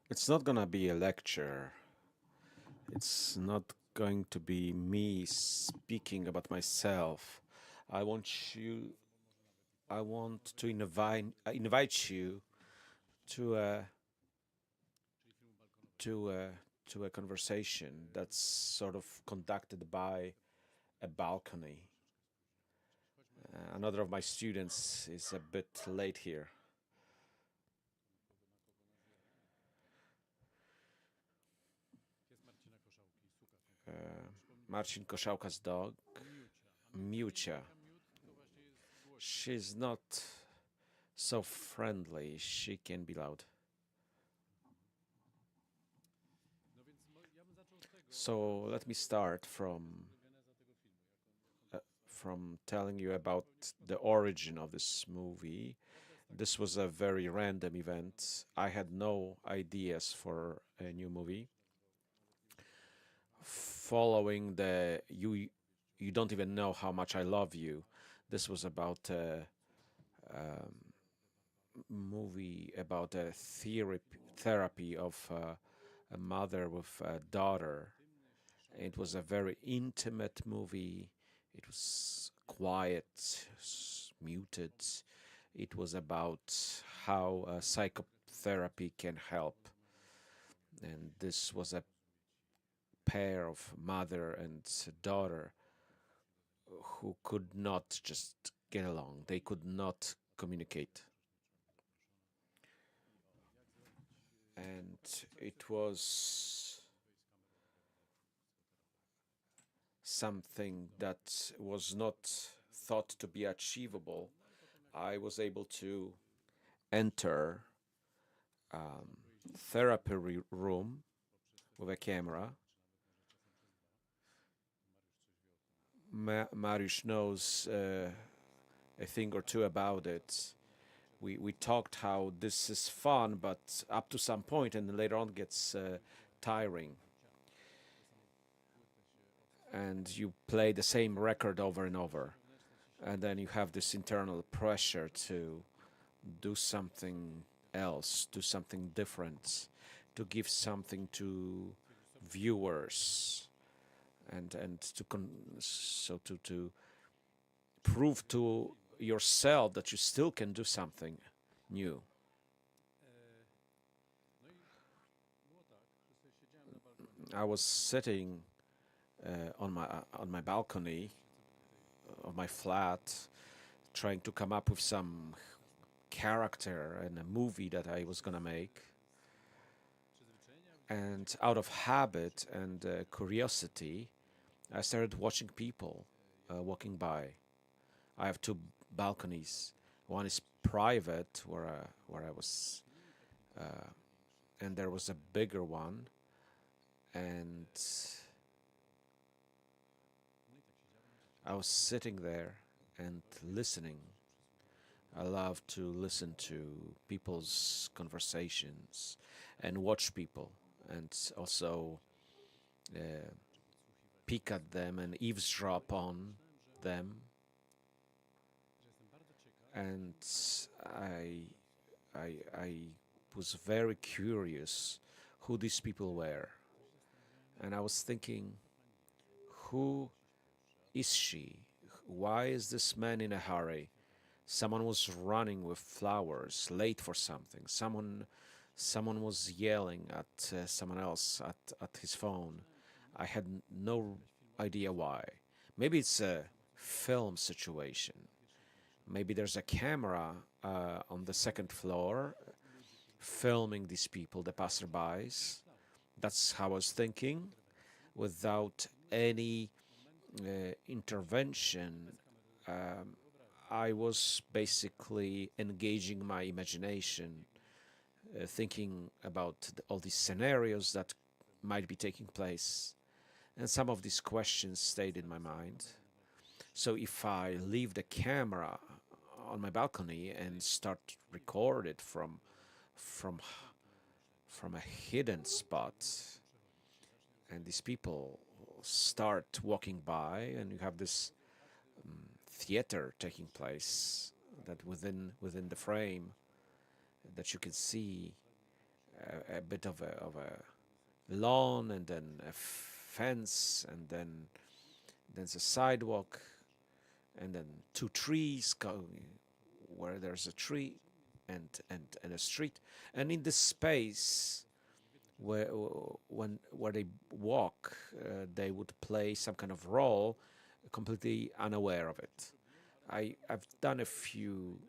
It's not gonna be a lecture. It's not going to be me speaking about myself. I want you. I want to invite you to a to a to a conversation that's sort of conducted by a balcony. Another of my students is a bit late here. Marcin Koszałka's dog, Miucia. She's not so friendly. She can be loud. So let me start from telling you about the origin of this movie. This was a very random event. I had no ideas for a new movie. Following the you don't even know how much I love you. This was about a movie about a therapy of a mother with a daughter. It was a very intimate movie. It was quiet, muted. It was about how psychotherapy can help. And this was a pair of mother and daughter who could not just get along. They could not communicate. And it was something that was not thought to be achievable. I was able to enter therapy room with a camera. Mariusz knows a thing or two about it. We talked how this is fun, but up to some point, and later on gets tiring. And you play the same record over and over, and then you have this internal pressure to do something else, do something different, to give something to viewers, and to prove to yourself that you still can do something new. I was sitting on my balcony of my flat, trying to come up with some character in a movie that I was gonna make. And out of habit and curiosity, I started watching people walking by. I have two balconies. One is private, where I was, and there was a bigger one, and I was sitting there and listening. I love to listen to people's conversations and watch people, and also peek at them and eavesdrop on them. And I was very curious who these people were, and I was thinking, who is she? Why is this man in a hurry? Someone was running with flowers, late for something. Someone was yelling at someone else at his phone. I had no idea why. Maybe it's a film situation. Maybe there's a camera on the second floor filming these people, the passerbys. That's how I was thinking, without any intervention. I was basically engaging my imagination, thinking about all these scenarios that might be taking place, and some of these questions stayed in my mind. So if I leave the camera on my balcony and start record it from a hidden spot, and these people start walking by, and you have this theater taking place that within the frame that you can see a bit of a lawn, and then a fence, and then there's a sidewalk, and then two trees where there's a tree and a street, and in this space where they walk, they would play some kind of role, completely unaware of it. I've done a few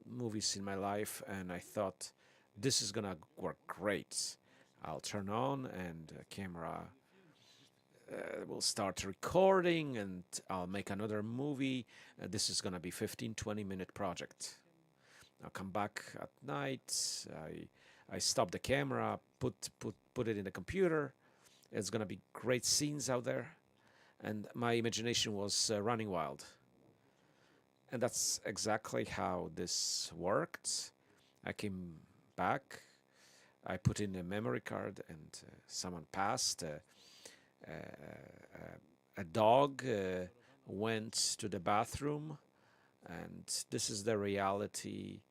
movies in my life, and I thought this is gonna work great. I'll turn on, and the camera will start recording, and I'll make another movie. This is gonna be 15-20 minute project. I'll come back at night. I stop the camera, put it in the computer. It's gonna be great scenes out there, and my imagination was running wild. And that's exactly how this worked. I came back. I put in a memory card, and someone passed. A dog went to the bathroom, and this is the reality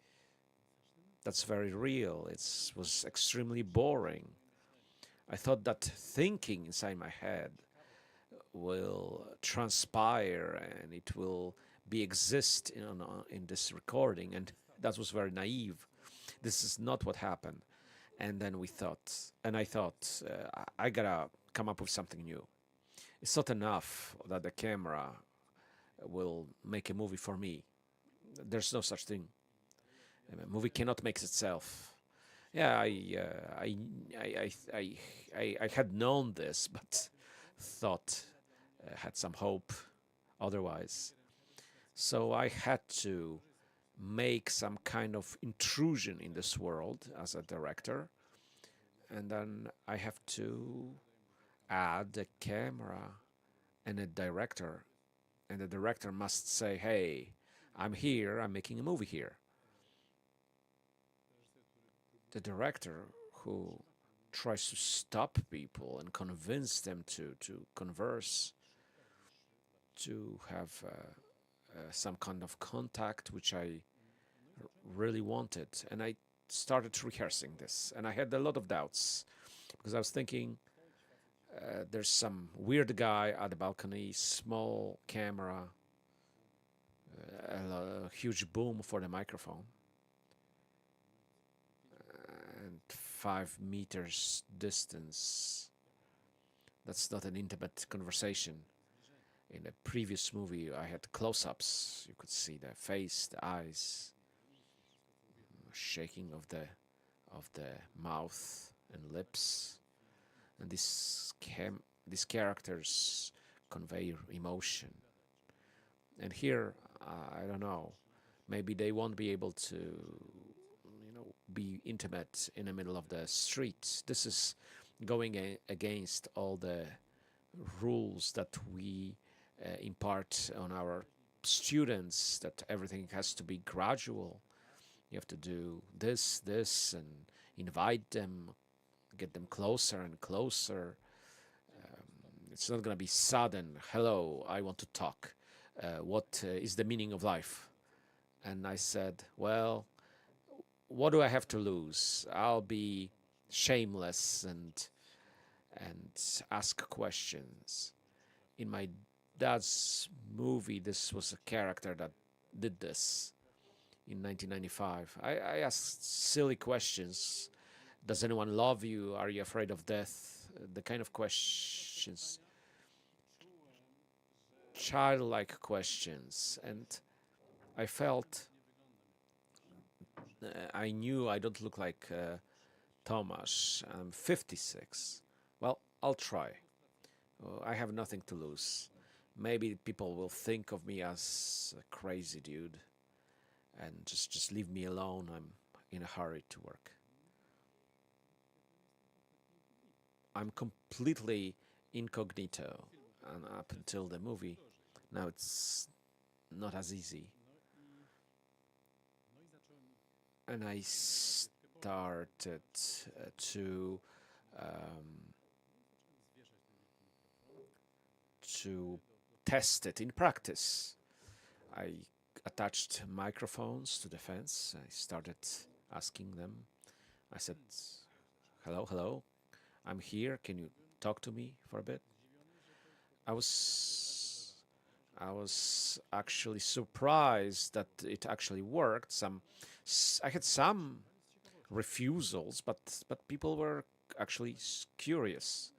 that's very real. It was extremely boring. I thought that thinking inside my head will transpire, and it will exist in this recording, and that was very naive. This is not what happened. And then I thought, I gotta come up with something new. It's not enough that the camera will make a movie for me. There's no such thing. A movie cannot make itself. Yeah, I had known this, but thought, had some hope otherwise. So I had to make some kind of intrusion in this world as a director, and then I have to add a camera and a director, and the director must say, hey, I'm here, I'm making a movie here. The director who tries to stop people and convince them to converse, to have some kind of contact, which I really wanted. And I started rehearsing this, and I had a lot of doubts, because I was thinking, there's some weird guy at the balcony, small camera, a huge boom for the microphone, and 5 meters distance. That's not an intimate conversation. In a previous movie, I had close-ups. You could see the face, the eyes, shaking of the mouth and lips, and these characters convey emotion. And here, I don't know, maybe they won't be able to, be intimate in the middle of the street. This is going against all the rules that we impart on our students, that everything has to be gradual. You have to do this, and invite them, get them closer and closer. It's not going to be sudden, hello, I want to talk. What is the meaning of life? And I said, well, what do I have to lose? I'll be shameless and ask questions. In my dad's movie, this was a character that did this in 1995. I asked silly questions. Does anyone love you? Are you afraid of death? The kind of questions, childlike questions. And I felt, I knew I don't look like Tomasz. I'm 56. Well, I'll try. I have nothing to lose. Maybe people will think of me as a crazy dude, and just leave me alone. I'm in a hurry to work. I'm completely incognito, and up until the movie, now it's not as easy. And I started to test it in practice. I attached microphones to the fence. I started asking them I said, hello, hello, I'm here. Can you talk to me for a bit? I was I was actually surprised that it actually worked. I had some refusals, but people were actually curious.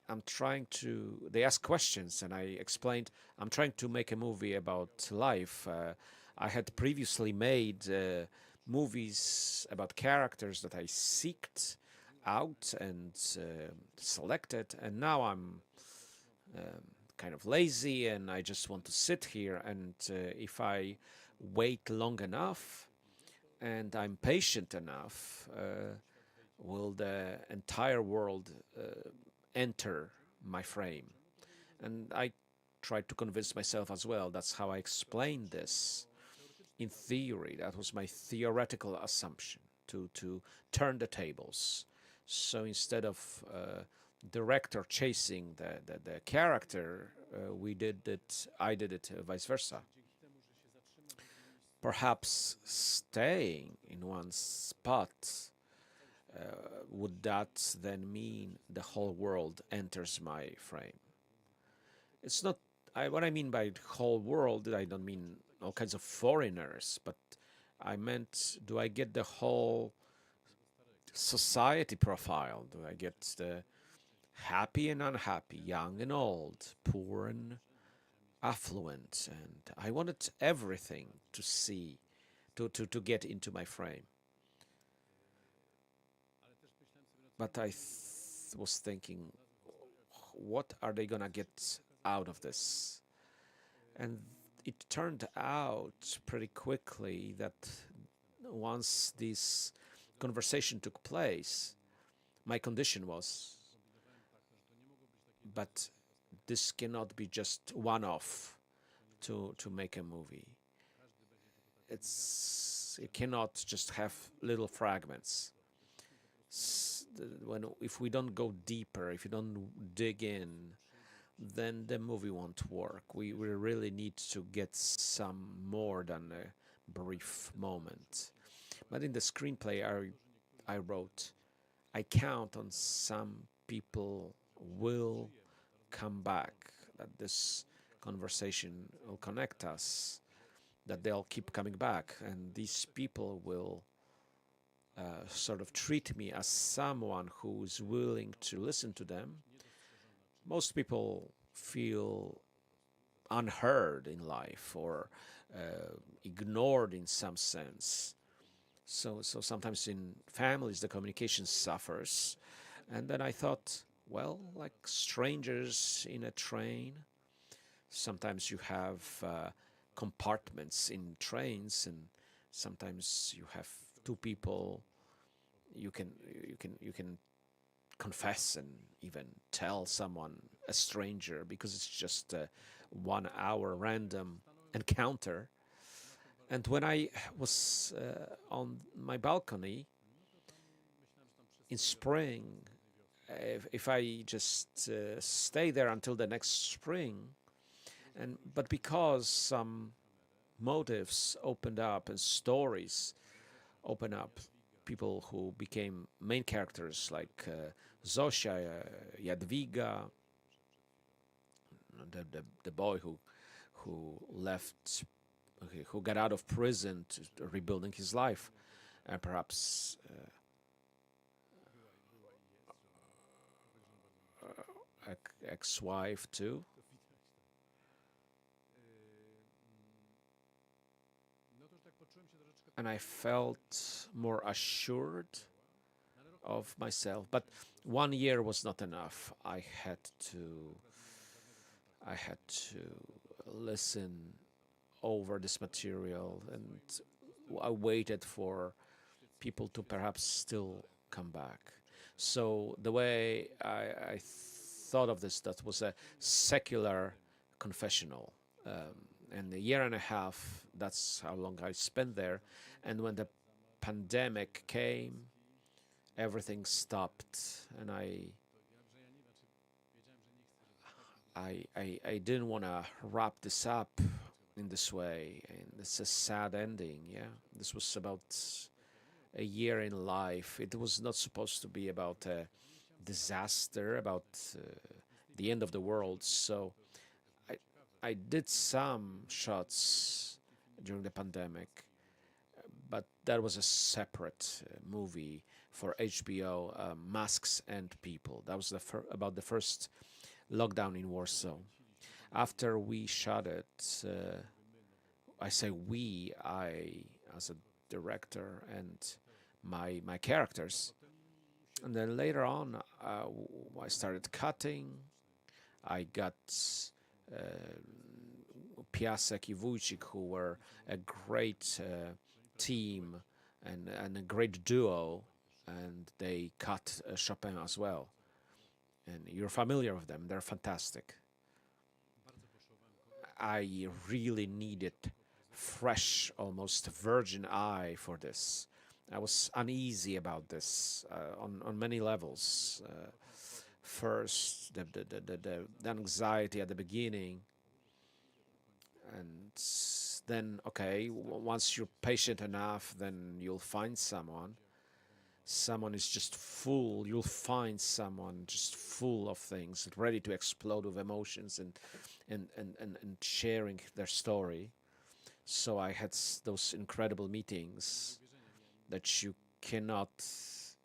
They asked questions, and I explained, I'm trying to make a movie about life. I had previously made movies about characters that I seeked out and selected, and now I'm kind of lazy and I just want to sit here. And if I wait long enough and I'm patient enough, will the entire world enter my frame? And I tried to convince myself as well. That's how I explained this in theory. That was my theoretical assumption, to turn the tables. So instead of director chasing the character, I did it vice versa. Perhaps staying in one spot, would that then mean the whole world enters my frame? It's not, what I mean by whole world, I don't mean all kinds of foreigners, but I meant, do I get the whole society profile? Do I get the happy and unhappy, young and old, poor and affluent? And I wanted everything to see, to get into my frame. But I was thinking, what are they gonna get out of this? And it turned out pretty quickly that once this conversation took place, my condition was, but this cannot be just one-off to make a movie. It cannot just have little fragments. If we don't go deeper, if you don't dig in, then the movie won't work. We really need to get some more than a brief moment. But in the screenplay I wrote, I count on some people will come back, that this conversation will connect us, that they'll keep coming back, and these people will sort of treat me as someone who's willing to listen to them. Most people feel unheard in life or ignored in some sense. So sometimes in families the communication suffers. And then I thought, well, like strangers in a train, sometimes you have compartments in trains, and sometimes you have two people you can confess and even tell someone, a stranger, because it's just a 1 hour random encounter. And when I was on my balcony in spring, if I just stay there until the next spring, but because some motives opened up and stories open up, people who became main characters like Zosia, Jadwiga, the boy who left, who got out of prison to rebuilding his life, and perhaps ex-wife too. And I felt more assured of myself. But 1 year was not enough. I had to listen over this material, and I waited for people to perhaps still come back. So the way I thought of this, that was a secular confessional. And a year and a half, that's how long I spent there. And when the pandemic came, everything stopped, and I didn't want to wrap this up in this way, and it's a sad ending. Yeah, this was about a year in life. It was not supposed to be about a disaster, about the end of the world. So I did some shots during the pandemic, but that was a separate movie for HBO, Masks and People. That was about the first lockdown in Warsaw. After we shot it, I say we, I as a director and my characters. And then later on, I started cutting. I got Piasek and Wójcik, who were a great team and a great duo, and they cut Chopin as well. And you're familiar with them. They're fantastic. I really needed fresh, almost virgin eye for this. I was uneasy about this on many levels. First, the anxiety at the beginning, and then, okay, once you're patient enough, then you'll find someone. Someone is just full. You'll find someone just full of things, ready to explode with emotions and sharing their story. So I had those incredible meetings that you cannot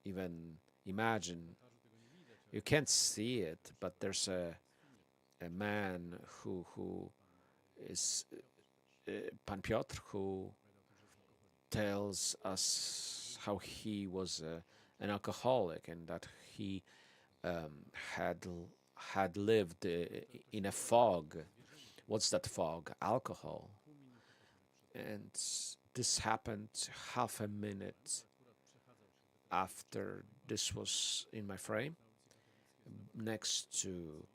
even imagine. You can't see it, but there's a man who is Pan Piotr, who tells us how he was an alcoholic and that he had lived in a fog. What's that fog? Alcohol. And this happened half a minute after this was in my frame. Next to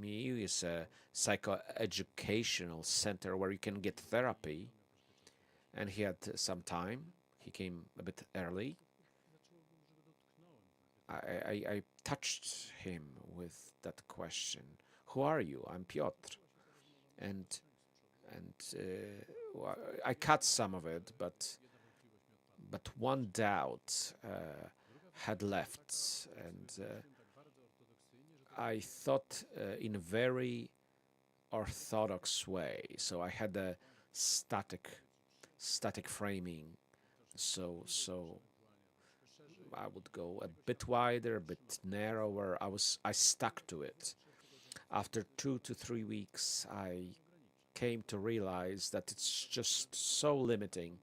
me is a psychoeducational center where you can get therapy. And he had some time. He came a bit early. I touched him with that question. Who are you? I'm Piotr. And I cut some of it, but one doubt had left, and I thought in a very orthodox way. So I had a static framing. So I would go a bit wider, a bit narrower. I stuck to it. After 2 to 3 weeks, I came to realize that it's just so limiting.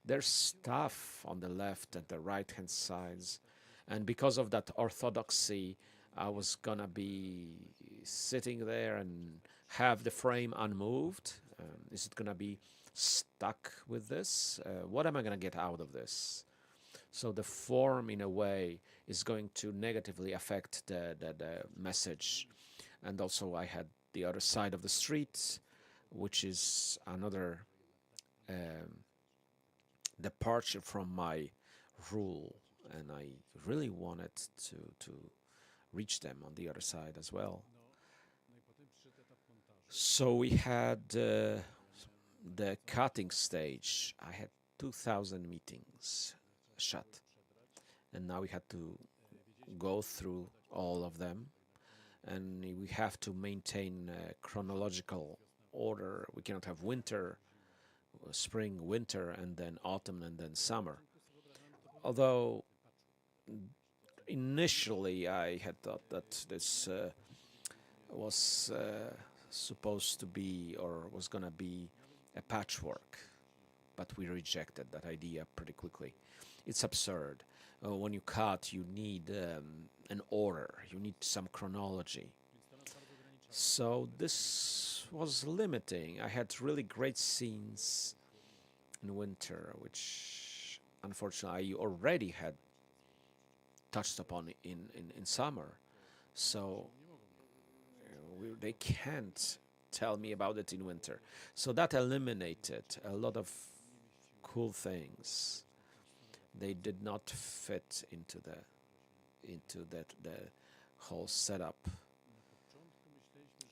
There's stuff on the left and the right-hand sides, and because of that orthodoxy, I was gonna be sitting there and have the frame unmoved. Is it gonna be stuck with this? What am I gonna get out of this? So the form, in a way, is going to negatively affect the message. And also I had the other side of the street, which is another departure from my rule, and I really wanted to reach them on the other side as well. So we had the cutting stage. I had 2,000 meetings shot, and now we had to go through all of them, and we have to maintain chronological order. We cannot have winter, spring, winter, and then autumn, and then summer. Although initially I had thought that this was supposed to be, or was gonna be, a patchwork, but we rejected that idea pretty quickly. It's absurd. When you cut, you need an order, you need some chronology. So this was limiting. I had really great scenes in winter, which unfortunately I already had touched upon in summer. So they can't tell me about it in winter. So that eliminated a lot of cool things. They did not fit into the whole setup.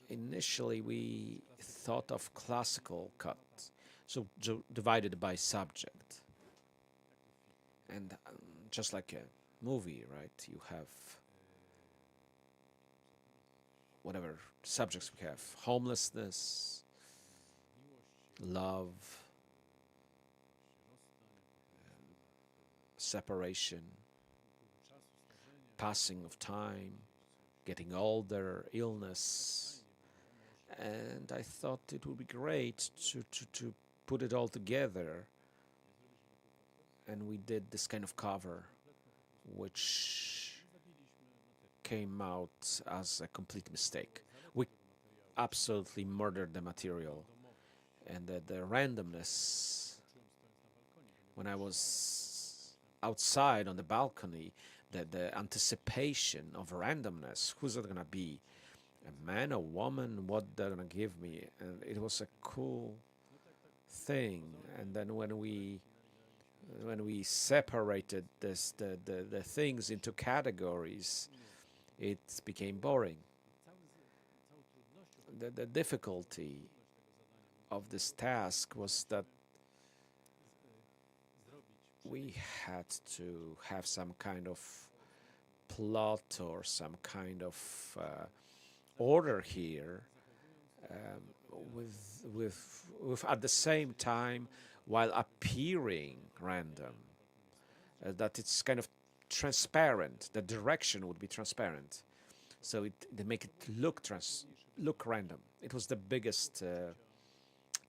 Initially, we thought of classical cut, so divided by subject. And just like a movie, right? You have whatever subjects we have: homelessness, love, separation, passing of time, getting older, illness. And I thought it would be great to put it all together. And we did this kind of cover, which came out as a complete mistake. We absolutely murdered the material. And the randomness, when I was outside on the balcony, the anticipation of randomness, who's it gonna be? A man, a woman, what they're gonna give me? And it was a cool thing. And then when we separated the things into categories, it became boring. The difficulty of this task was that we had to have some kind of plot or some kind of order here, with at the same time, while appearing random, that it's kind of transparent. The direction would be transparent, so they make it look random. It was the biggest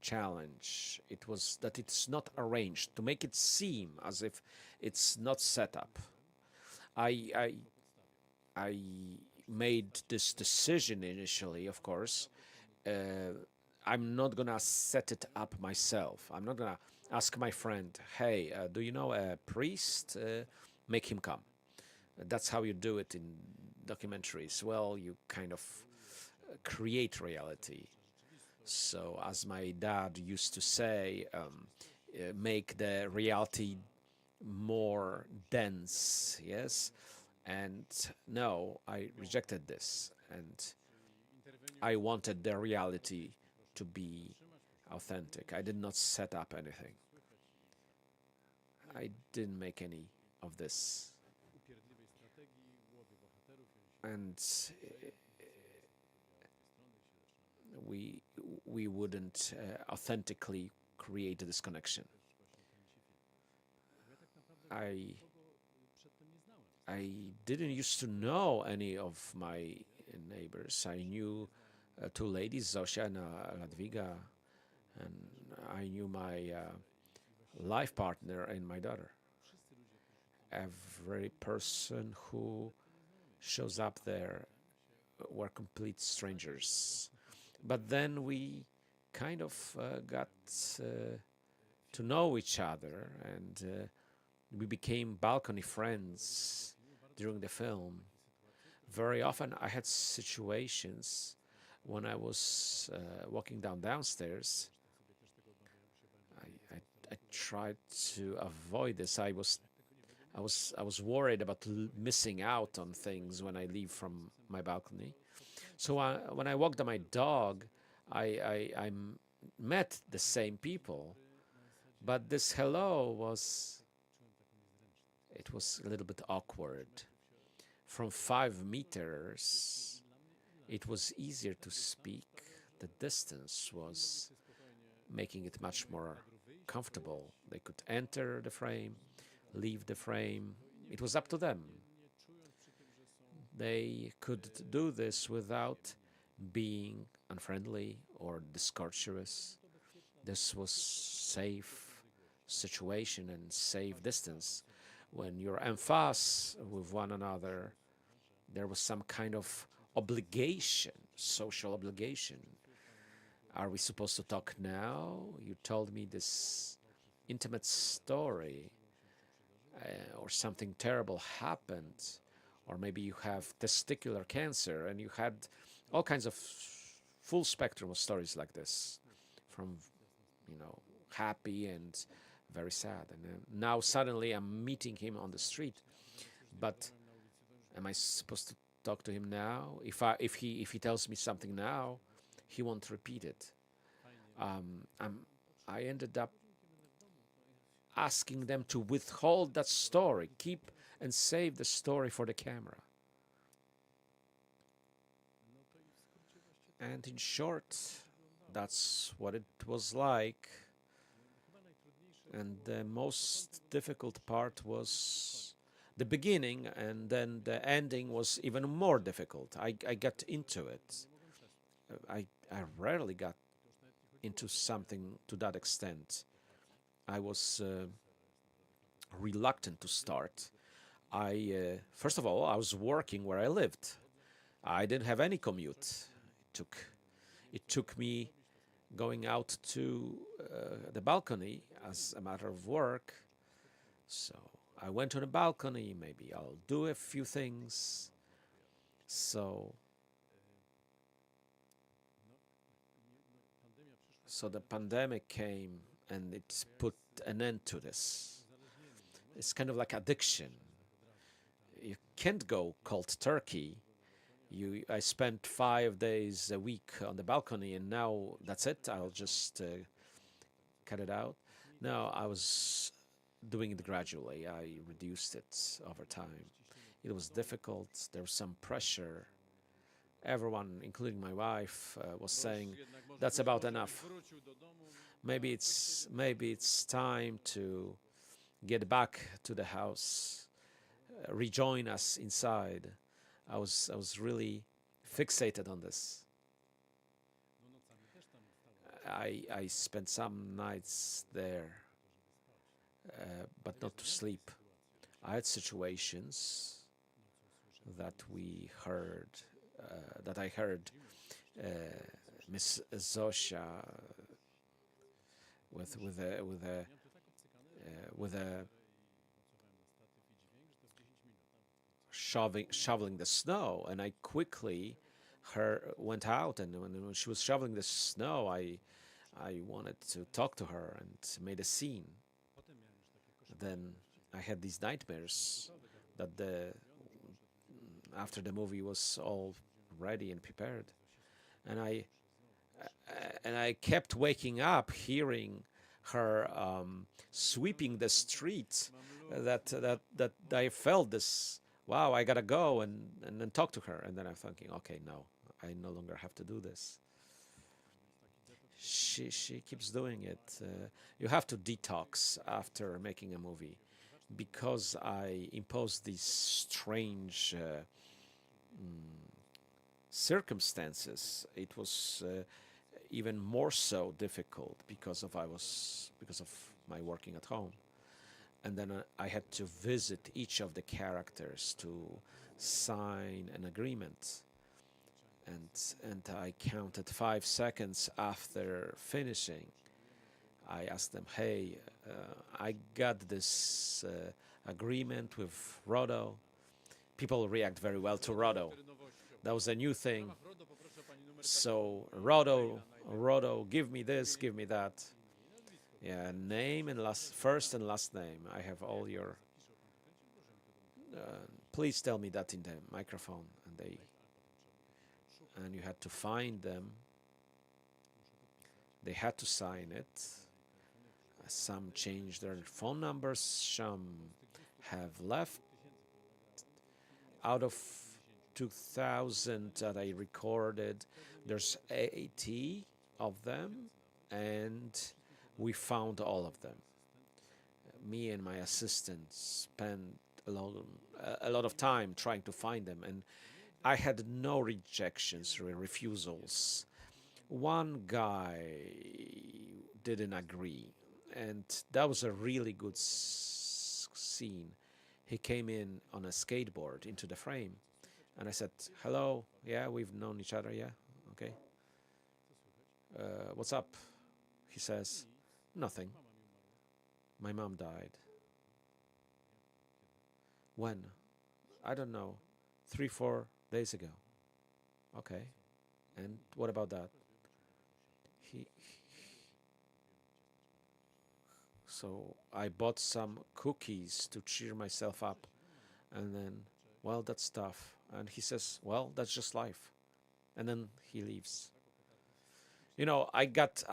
challenge. It was that it's not arranged, to make it seem as if it's not set up. I made this decision initially, of course. I'm not gonna set it up myself. I'm not gonna ask my friend, hey, do you know a priest? Make him come. That's how you do it in documentaries. Well, you kind of create reality. So, as my dad used to say, make the reality more dense, yes? And no, I rejected this. And I wanted the reality to be authentic. I did not set up anything. I didn't make any of this. And we wouldn't authentically create this connection. I didn't used to know any of my neighbors. I knew two ladies, Zosia and Ladwiga, and I knew my life partner and my daughter. Every person who shows up there were complete strangers. But then we kind of got to know each other, and we became balcony friends during the film. Very often I had situations when I was walking downstairs. I tried to avoid this. I was worried about missing out on things when I leave from my balcony. So when I walked on my dog, I met the same people, but this hello was a little bit awkward. From 5 meters, it was easier to speak. The distance was making it much more comfortable. They could enter the frame, leave the frame. It was up to them. They could do this without being unfriendly or discourteous. This was safe situation and safe distance. When you're en face with one another, there was some kind of obligation, social obligation. Are we supposed to talk now? You told me this intimate story, or something terrible happened, or maybe you have testicular cancer, and you had all kinds of full spectrum of stories like this, from happy and very sad. And now suddenly I'm meeting him on the street, but am I supposed to talk to him now? If he tells me something now, he won't repeat it. I ended up asking them to withhold that story, keep and save the story for the camera. And in short, that's what it was like. And the most difficult part was the beginning, and then the ending was even more difficult. I got into it. I rarely got into something to that extent. I was reluctant to start. First of all, I was working where I lived. I didn't have any commute. It took me going out to the balcony as a matter of work. So I went on a balcony, maybe I'll do a few things. So the pandemic came and it put an end to this. It's kind of like addiction. You can't go cold turkey. I spent 5 days a week on the balcony, and now that's it. I'll just cut it out. No, I was doing it gradually. I reduced it over time. It was difficult. There was some pressure. Everyone, including my wife, was saying, "That's about enough. Maybe it's time to get back to the house, rejoin us inside." I was really fixated on this. I spent some nights there, but not to sleep. I had situations that I heard Miss Zosia with a shoveling the snow, and I quickly went out, and when she was shoveling the snow, I wanted to talk to her and made a scene. Then I had these nightmares that after the movie was all ready and prepared, and I kept waking up hearing her sweeping the street. That I felt this. Wow, I gotta go and then talk to her. And then I'm thinking, okay, no, I no longer have to do this. She keeps doing it. You have to detox after making a movie, because I imposed these strange circumstances. It was even more so difficult because of my working at home. And then I had to visit each of the characters to sign an agreement. And I counted 5 seconds after finishing. I asked them, "Hey, I got this agreement with Rodo." People react very well to Rodo. That was a new thing. So Rodo, give me this, give me that. Yeah, name and first and last name. I have all your. Please tell me that in the microphone, and you had to find them. They had to sign it. Some changed their phone numbers. Some have left. Out of 2,000 that I recorded, there's 80 of them, and we found all of them. Me and my assistant spent a lot of time trying to find them, and I had no rejections or refusals. One guy didn't agree, and that was a really good scene. He came in on a skateboard into the frame, and I said, "Hello, yeah, we've known each other, yeah, okay. What's up?" He says, "Nothing. My mom died." "When?" "I don't know. 3-4 days ago." "Okay. And what about that?" So I bought some cookies to cheer myself up, and then, "Well, that's tough." And he says, "Well, that's just life." And then he leaves. I got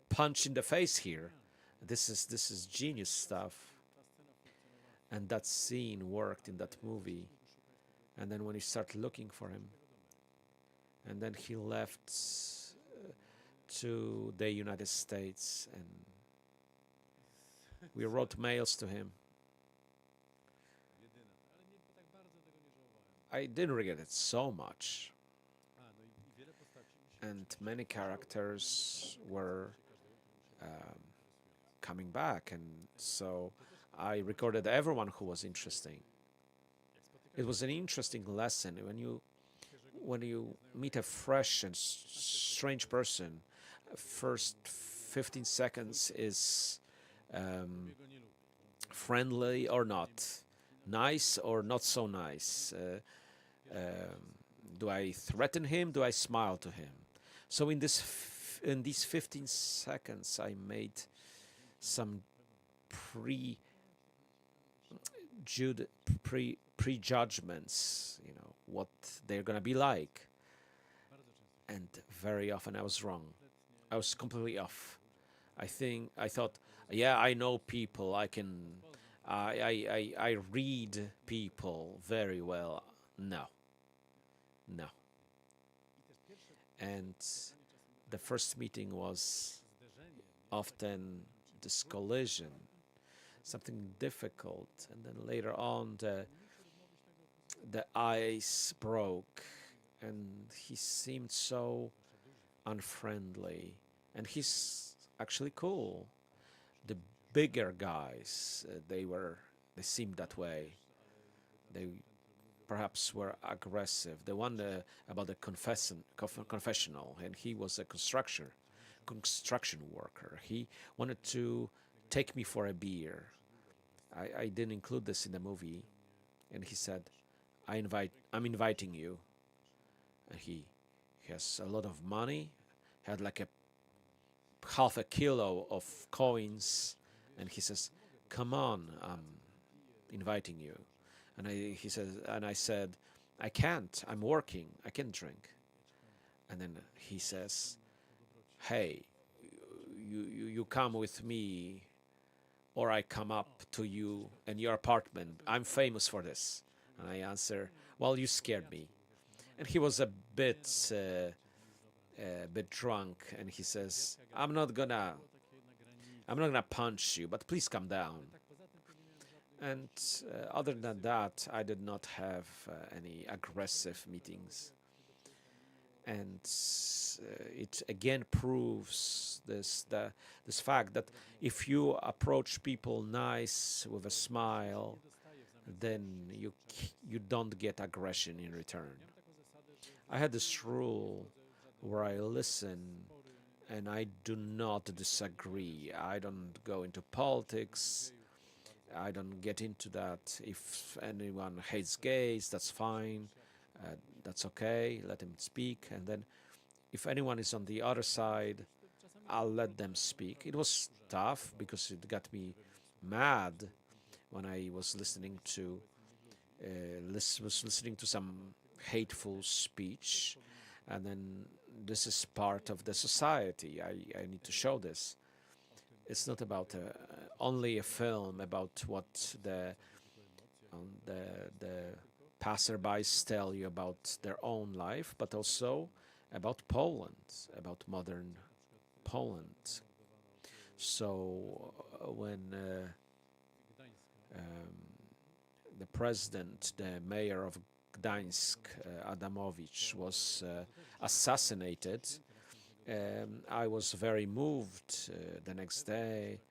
punched in the face here. This is genius stuff. And that scene worked in that movie. And then when you start looking for him, and then he left to the United States, and we wrote mails to him. I didn't regret it so much. And many characters were coming back, and so I recorded everyone who was interesting. It was an interesting lesson when you meet a fresh and strange person. First 15 seconds is friendly or not, nice or not so nice. Do I threaten him? Do I smile to him? So in these 15 seconds, I made some prejudgments, what they're gonna be like, and very often I was wrong. I was completely off. I thought, yeah, I know people. I read people very well. No. And the first meeting was often this collision, something difficult, and then later on the ice broke, and he seemed so unfriendly, and he's actually cool. The bigger guys, they seemed that way. They perhaps were aggressive. The one about the confessional, and he was a construction worker. He wanted to take me for a beer. I didn't include this in the movie, and he said, I'm inviting you. And he has a lot of money, had like a half a kilo of coins, and he says, come on, I'm inviting you. And I said, I can't, I'm working, I can't drink. And then he says, hey, you come with me, or I come up to you in your apartment. I'm famous for this. And I answer, well, you scared me. And he was a bit drunk, and he says, I'm not gonna punch you, but please come down. And other than that, I did not have any aggressive meetings. And it again proves this fact that if you approach people nice with a smile, then you don't get aggression in return. I had this rule where I listen and I do not disagree. I don't go into politics. I don't get into that. If anyone hates gays, that's fine. That's okay. Let him speak. And then if anyone is on the other side, I'll let them speak. It was tough because it got me mad when I was listening to some hateful speech, and then this is part of the society. I need to show this. It's not about only a film about what the passerbys tell you about their own life, but also about Poland, about modern Poland. So when the president, the mayor of Gdańsk, Adamowicz, was assassinated, I was very moved the next day,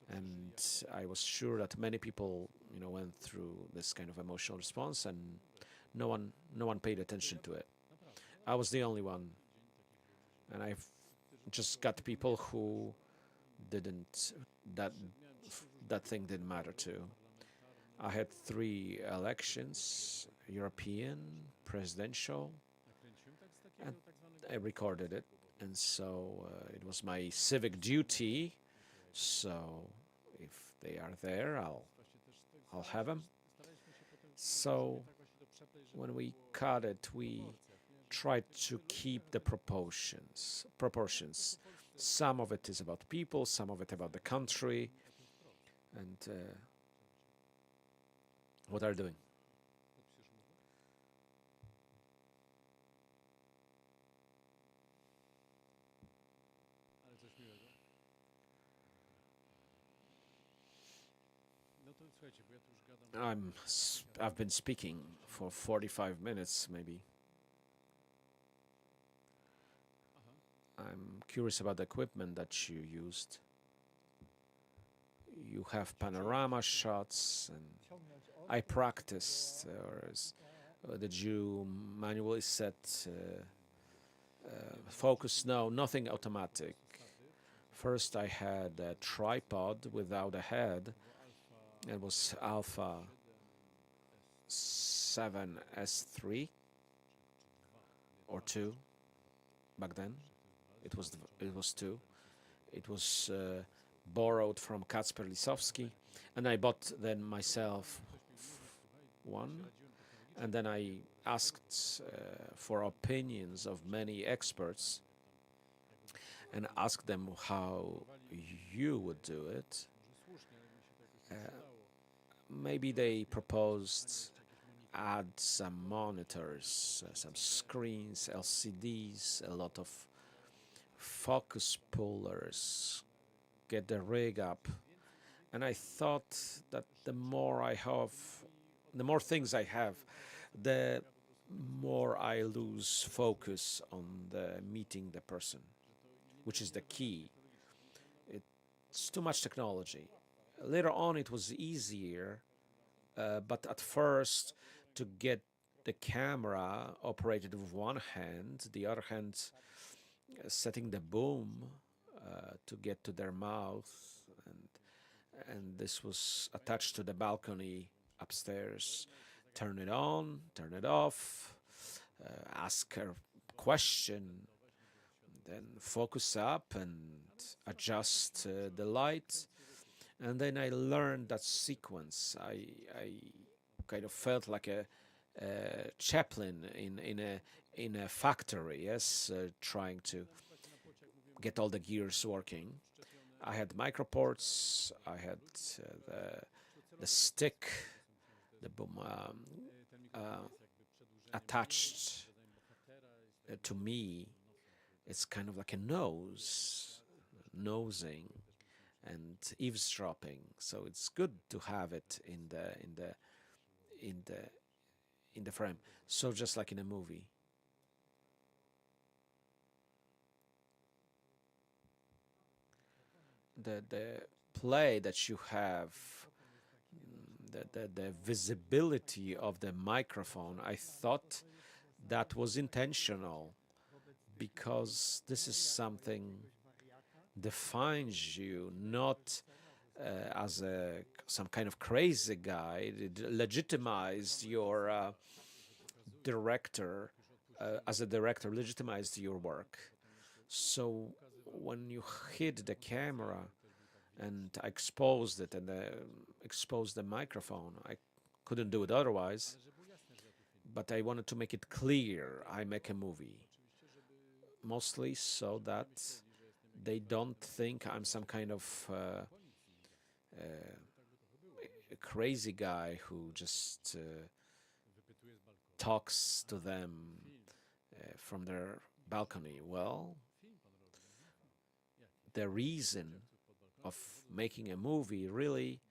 and I was sure that many people, went through this kind of emotional response, and no one paid attention to it. I was the only one, and I've just got people who didn't. That thing didn't matter to. I had 3 elections: European, presidential, and I recorded it. And so it was my civic duty. So if they are there, I'll have them. So when we cut it, we tried to keep the proportions. Some of it is about people, some of it about the country, and what are doing. I've been speaking for 45 minutes, maybe. I'm curious about the equipment that you used. You have panorama shots, and I practiced. Did you manually set focus? No, nothing automatic. First, I had a tripod without a head. It was Alpha 7S3 or 2 back then. It was 2. It was borrowed from Kacper Lisowski, and I bought then myself one, and then I asked for opinions of many experts and asked them how you would do it. Maybe they proposed add some monitors, some screens, LCDs, a lot of focus pullers, get the rig up. And I thought that the more things I have, the more I lose focus on meeting the person, which is the key. It's too much technology. Later on, it was easier, but at first, to get the camera operated with one hand, the other hand setting the boom to get to their mouth, and this was attached to the balcony upstairs. Turn it on, turn it off, ask a question, then focus up and adjust the light. And then I learned that sequence. I kind of felt like a chaplain in a factory, yes, trying to get all the gears working. I had microports. I had the stick, the boom attached to me. It's kind of like a nosing and eavesdropping. So it's good to have it in the frame. So just like in a movie. The play that you have, the visibility of the microphone, I thought that was intentional, because this is something defines you, not as some kind of crazy guy. It legitimized your director, as a director, legitimized your work. So when you hit the camera and I exposed it and exposed the microphone, I couldn't do it otherwise, but I wanted to make it clear I make a movie, mostly so that they don't think I'm some kind of a crazy guy who just talks to them from their balcony. Well, the reason of making a movie really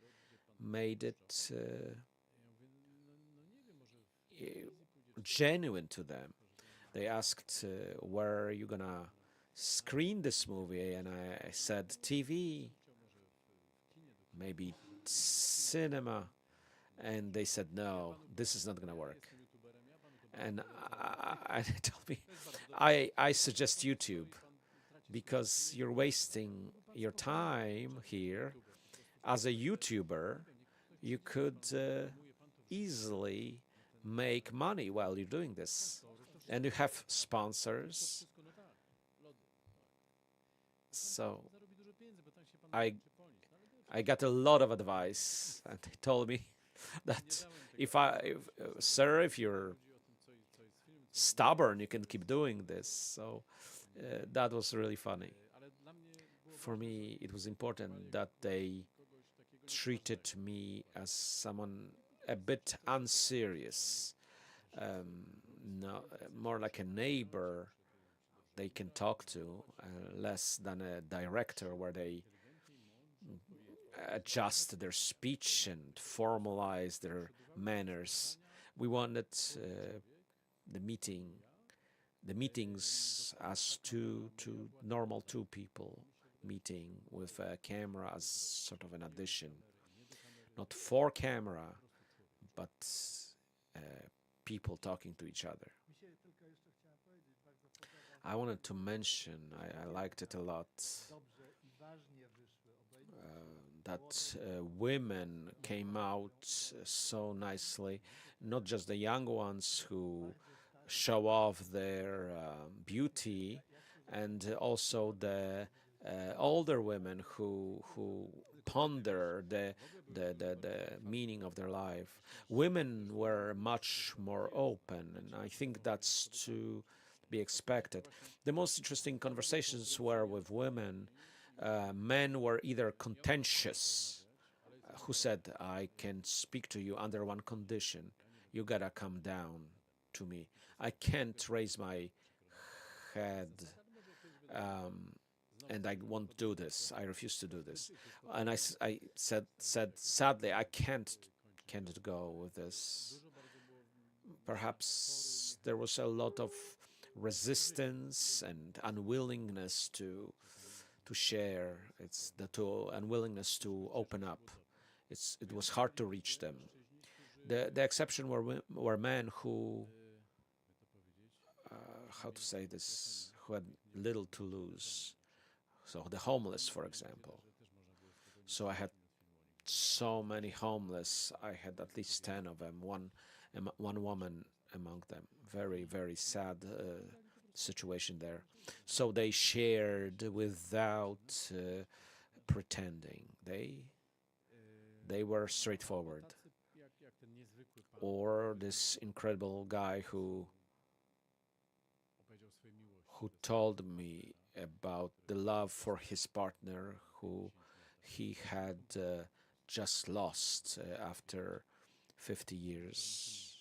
made it genuine to them. They asked, where are you gonna screen this movie? And I said, TV, maybe cinema. And they said, no, this is not gonna work. And I told me, I suggest YouTube, because you're wasting your time here. As a YouTuber, you could easily make money while you're doing this, and you have sponsors. So I got a lot of advice, and they told me that if you're stubborn, you can keep doing this. So that was really funny. for me, it was important that they treated me as someone a bit unserious, no, more like a neighbor they can talk to, less than a director where they adjust their speech and formalize their manners. We wanted the meetings as two normal two people meeting with a camera as sort of an addition, not for camera, but people talking to each other. I wanted to mention, I liked it a lot, that women came out so nicely, not just the young ones who show off their beauty, and also the older women who ponder the meaning of their life. Women were much more open, and I think that's to be expected. The most interesting conversations were with women. Men were either contentious, who said, I can speak to you under one condition. You gotta come down to me. I can't raise my head, and I won't do this. I refuse to do this. And I said, sadly, I can't go with this. Perhaps there was a lot of resistance and unwillingness to share. It's the unwillingness to open up. It was hard to reach them. The exception were men who, how to say this, who had little to lose. So the homeless, for example. So I had so many homeless. I had at least 10 of them. One woman among them. Very, very sad situation there. So they shared without pretending. They were straightforward. Or this incredible guy who told me about the love for his partner who he had just lost after 50 years.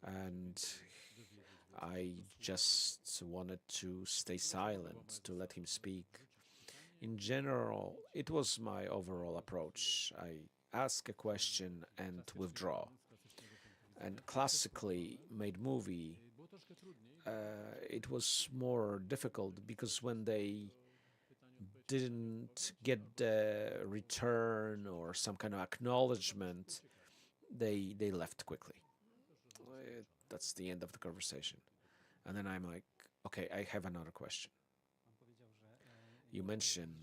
And I just wanted to stay silent, to let him speak. In general, it was my overall approach. I ask a question and withdraw. And classically made movie, it was more difficult because when they didn't get the return or some kind of acknowledgement, they left quickly. That's the end of the conversation. And then I'm like, okay, I have another question. You mentioned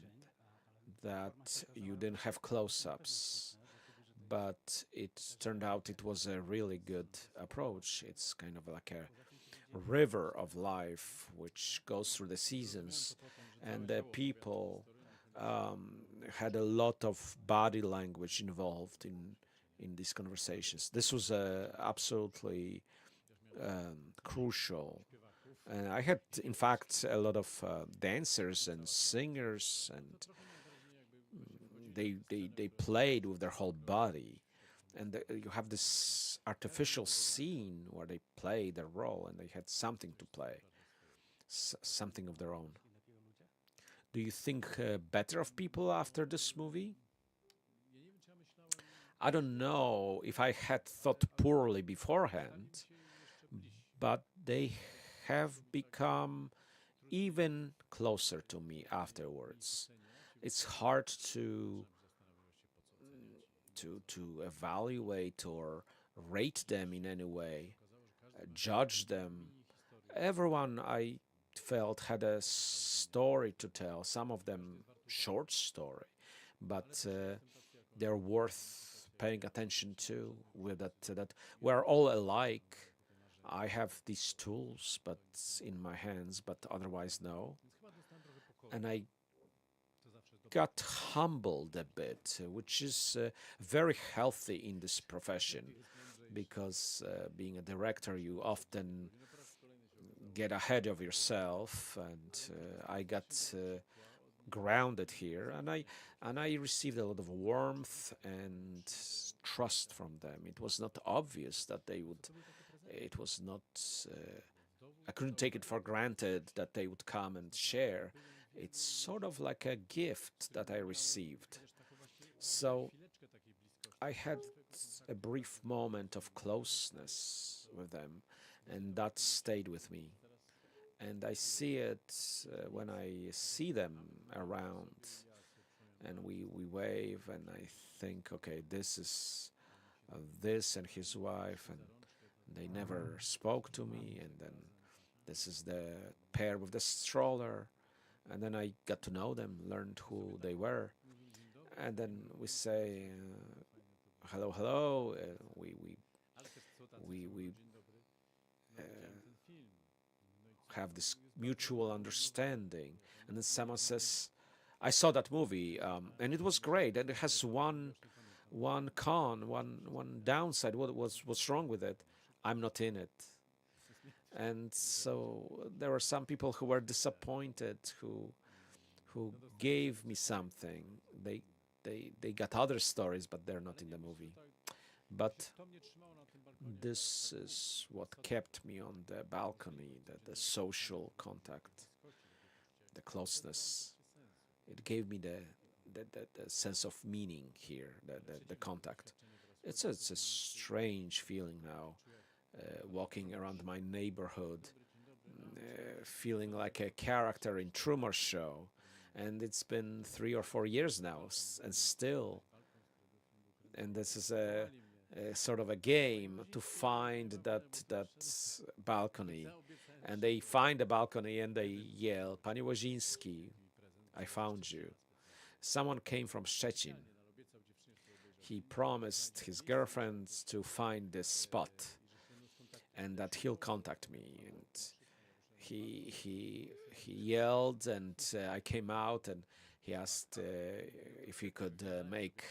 that you didn't have close-ups, but it turned out it was a really good approach. It's kind of like a river of life which goes through the seasons, and the people had a lot of body language involved in these conversations. This was absolutely crucial. And I had, in fact, a lot of dancers and singers, and they played with their whole body. And you have this artificial scene where they play their role, and they had something to play, something of their own. Do you think better of people after this movie? I don't know if I had thought poorly beforehand, but they have become even closer to me afterwards. It's hard to evaluate or rate them in any way, judge them. Everyone, I felt, had a story to tell, some of them short story, but they're worth paying attention to. With that we're all alike. I have these tools but in my hands, but otherwise no. And I got humbled a bit, which is very healthy in this profession, because being a director, you often get ahead of yourself, and I got grounded here, and I received a lot of warmth and trust from them. It was not obvious that they would. It was not. I couldn't take it for granted that they would come and share. It's sort of like a gift that I received. So I had a brief moment of closeness with them, and that stayed with me. And I see it when I see them around, and we wave, and I think, okay, this is this and his wife, and they never spoke to me, and then this is the pair with the stroller, and then I got to know them, learned who they were, and then we say hello, hello. We have this mutual understanding, and then someone says, "I saw that movie, and it was great, and it has one downside. What's wrong with it? I'm not in it." And so there were some people who were disappointed, who gave me something. They got other stories, but they're not in the movie. But this is what kept me on the balcony, the social contact, the closeness. It gave me the sense of meaning here, the contact. It's a strange feeling now, walking around my neighborhood, feeling like a character in Truman Show. And it's been 3 or 4 years now, and still. And this is a sort of a game to find that balcony. And they find the balcony and they yell, "Panie Łoziński, I found you." Someone came from Szczecin. He promised his girlfriend to find this spot and that he'll contact me. And he yelled, and I came out, and he asked if he could make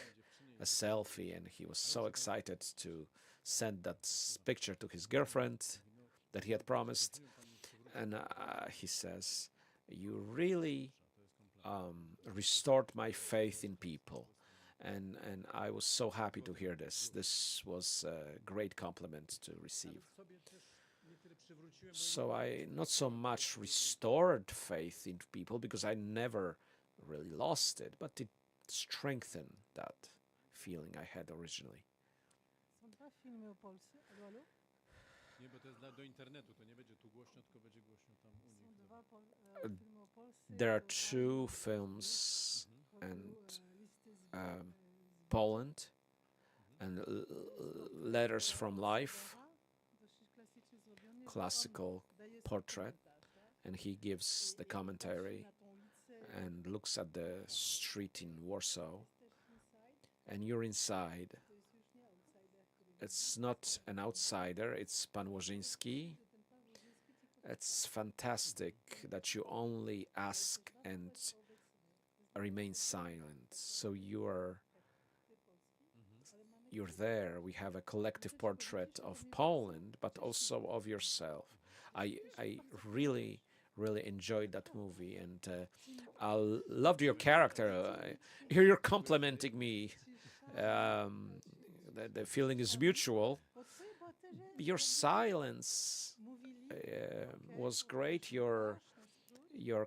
a selfie, and he was so excited to send that picture to his girlfriend that he had promised. And he says, "You really restored my faith in people." And I was so happy to hear this. This was a great compliment to receive. So I not so much restored faith in people, because I never really lost it, but it strengthened that feeling I had originally. Są dwa filmy o Polsce. Alo, alo? Nie, bo to jest do internetu, to nie będzie tu głośno, tylko będzie głośno tam u nich. Są dwa filmy o Polsce. There are two films and Poland and Letters from Life, classical portrait, and he gives the commentary and looks at the street in Warsaw, and you're inside. It's not an outsider, it's Pan Łoziński. It's fantastic that you only ask and remain silent. So you're there. We have a collective portrait of Poland, but also of yourself. I really enjoyed that movie, and I loved your character. Here you're complimenting me. The feeling is mutual. Your silence was great. Your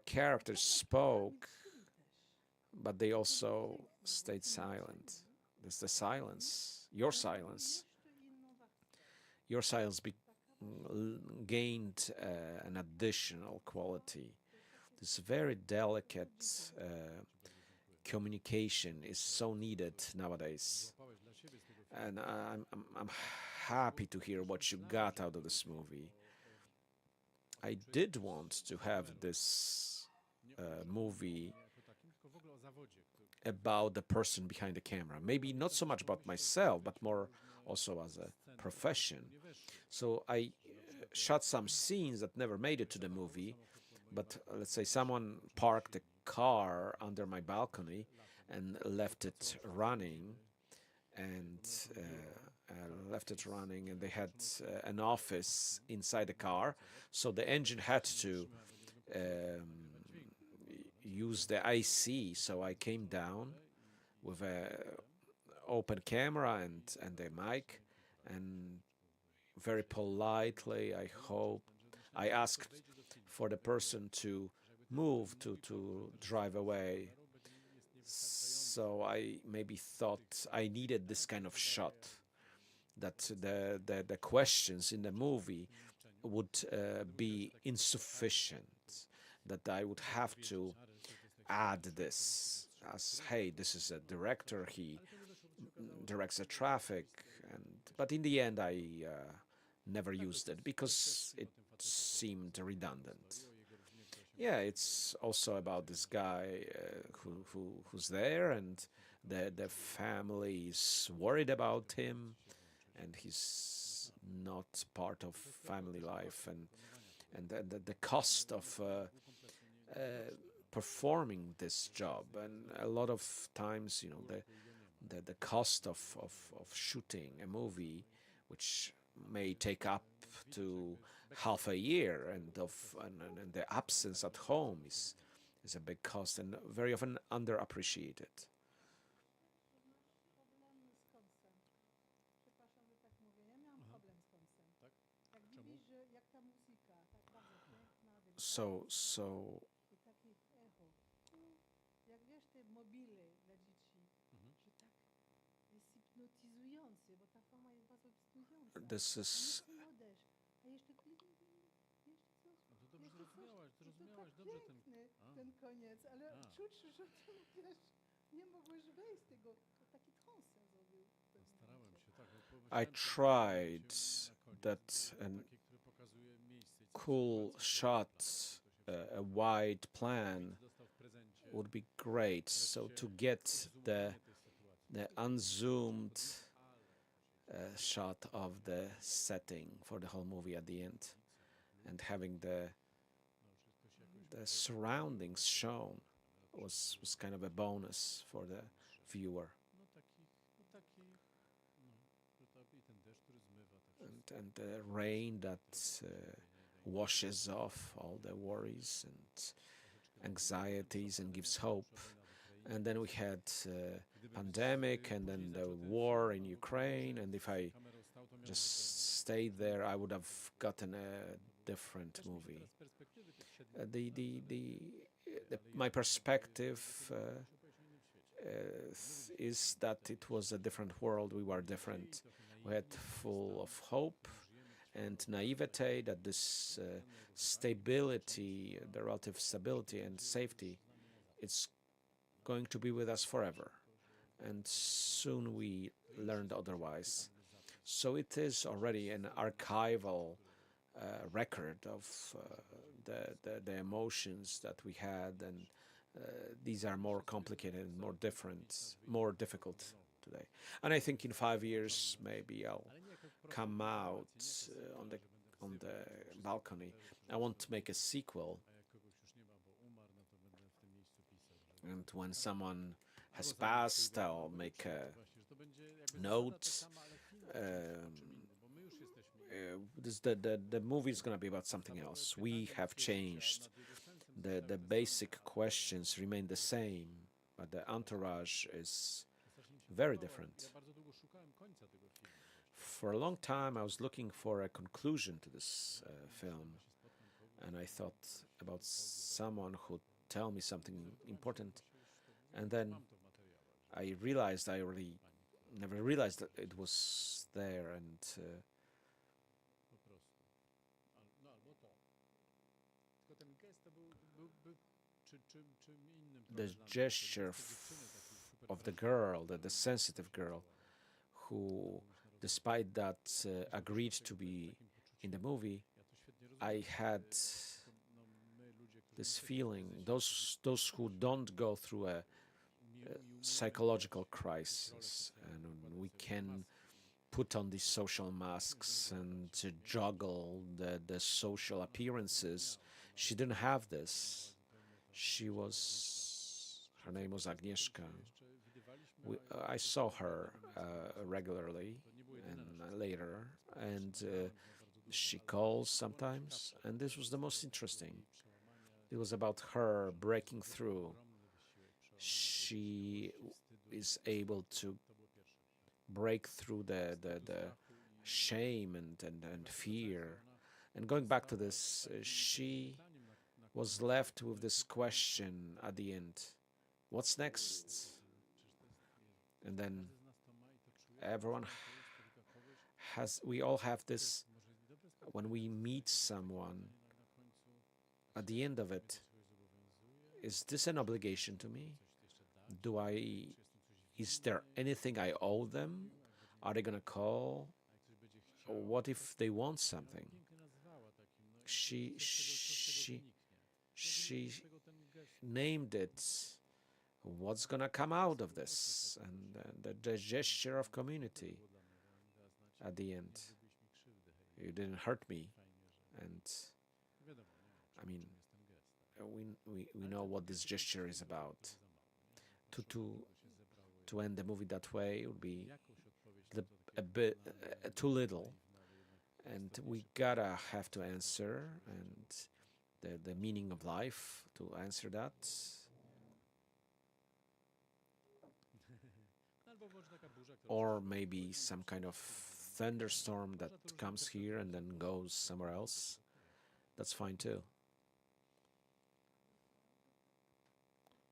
characters spoke, but they also stayed silent. There's the silence. Your silence gained an additional quality. This very delicate communication is so needed nowadays, and I'm happy to hear what you got out of this movie. I did want to have this movie about the person behind the camera. Maybe not so much about myself, but more also as a profession. So I shot some scenes that never made it to the movie, but let's say someone parked a car under my balcony and left it running, and left it running, and they had an office inside the car, so the engine had to use the IC. So I came down with a open camera and a mic, and very politely, I asked for the person to move, to drive away. So I maybe thought I needed this kind of shot, that the questions in the movie would be insufficient, that I would have to add this as, hey, this is a director, he directs the traffic, but in the end I never used it because it seemed redundant. Yeah, it's also about this guy who's there, and the family is worried about him, and he's not part of family life, and the cost of performing this job, and a lot of times, you know, the cost of shooting a movie, which may take up to half a year, and the absence at home is a big cost and very often underappreciated. Problem z kąsem. Przepraszam, że tak mówię. Ja miałam problem z kąsem. Jak widzisz, że jak ta muzyka, tak bardzo piękna, So i takie echo. Jak wiesz, te mobile dla dzieci, że tak jest hipnotyzujący, bo ta forma jest bardzo hipnotyzująca. this is A odesz. A jeszcze coś. Zrozumiałaś To dobrze tak piękny ten koniec, ale czuć, że ty wiesz, nie mogłeś wejść tego, taki trąsę zrobił. Starałem się, tak. I tried that an cool shot, a wide plan would be great. So to get the unzoomed shot of the setting for the whole movie at the end, and having the surroundings shown was kind of a bonus for the viewer. And the rain that washes off all the worries and anxieties and gives hope. And then we had pandemic, and then the war in Ukraine, and if I just stayed there, I would have gotten a different movie. My perspective is that it was a different world. We were different. We had full of hope and naivete, that this stability, the relative stability and safety, it's going to be with us forever. And soon we learned otherwise. So it is already an archival record of the emotions that we had, and these are more complicated and more different, more difficult today. And I think in 5 years maybe I'll come out on the balcony. I want to make a sequel, and when someone has passed, I'll make a note. The movie is going to be about something else. We have changed. The basic questions remain the same, but the entourage is very different. For a long time, I was looking for a conclusion to this film, and I thought about someone who'd tell me something important, and then I realized I really never realized that it was there, and the gesture of the girl, the sensitive girl, who, despite that, agreed to be in the movie, I had this feeling, those who don't go through a psychological crisis, and we can put on these social masks and to juggle the social appearances. She didn't have this. Her name was Agnieszka. I saw her regularly, and later, and she calls sometimes, and this was the most interesting. It was about her breaking through. She is able to break through the shame and fear. And going back to this, she was left with this question at the end: what's next? And then everyone we all have this, when we meet someone, at the end of it, is this an obligation to me? Is there anything I owe them? Are they gonna call? Or what if they want something? She named it, what's gonna come out of this, and the gesture of community at the end. You didn't hurt me, and I mean, we know what this gesture is about. To end the movie that way would be a bit too little, and we gotta have to answer, and the meaning of life, to answer that. Or maybe some kind of thunderstorm that comes here and then goes somewhere else. That's fine too.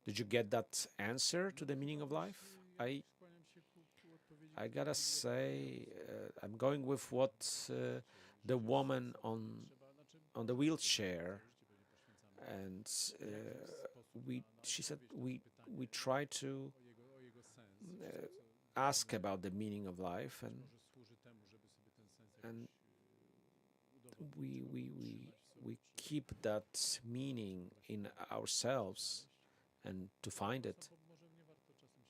Did you get that answer to the meaning of life? I gotta say, I'm going with what the woman on the wheelchair, and she said we try to ask about the meaning of life, and we keep that meaning in ourselves, and to find it,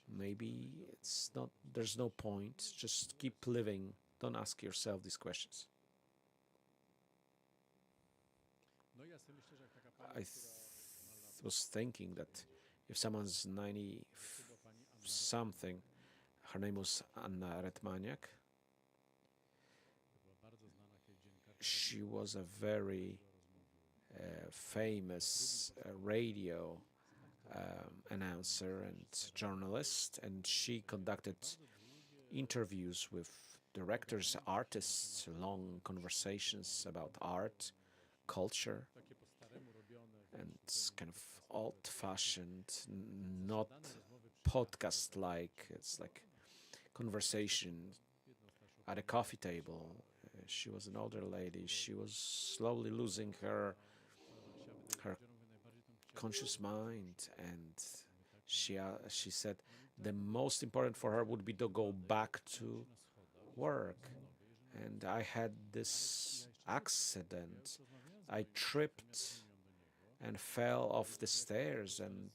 maybe it's not, there's no point, just keep living, don't ask yourself these questions. I was thinking that if someone's 90 something, her name was Anna Retmaniak, she was a very famous radio announcer and journalist, and she conducted interviews with directors, artists, long conversations about art, culture, and it's kind of old-fashioned, not podcast-like. It's like conversation at a coffee table. She was an older lady. She was slowly losing her conscious mind, and she said the most important for her would be to go back to work. And I had this accident. I tripped and fell off the stairs, and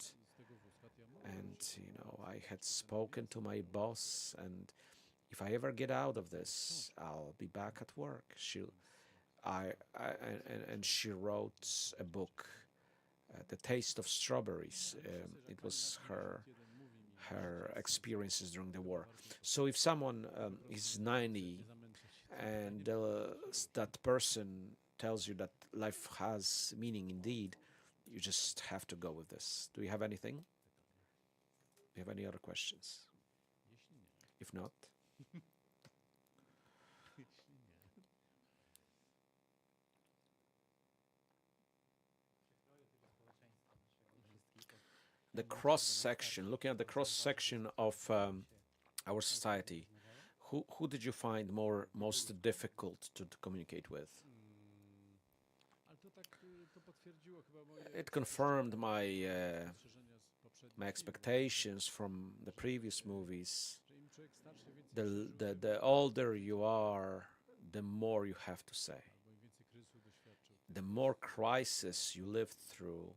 you know, I had spoken to my boss, and if I ever get out of this, I'll be back at work. And she wrote a book, The Taste of Strawberries. It was her experiences during the war. So if someone is 90 and that person tells you that life has meaning indeed, you just have to go with this. Do you have anything? Do you have any other questions? If not, the cross-section, looking at the cross-section of our society, who did you find most difficult to communicate with? It confirmed my expectations from the previous movies. The older you are, the more you have to say. The more crisis you live through,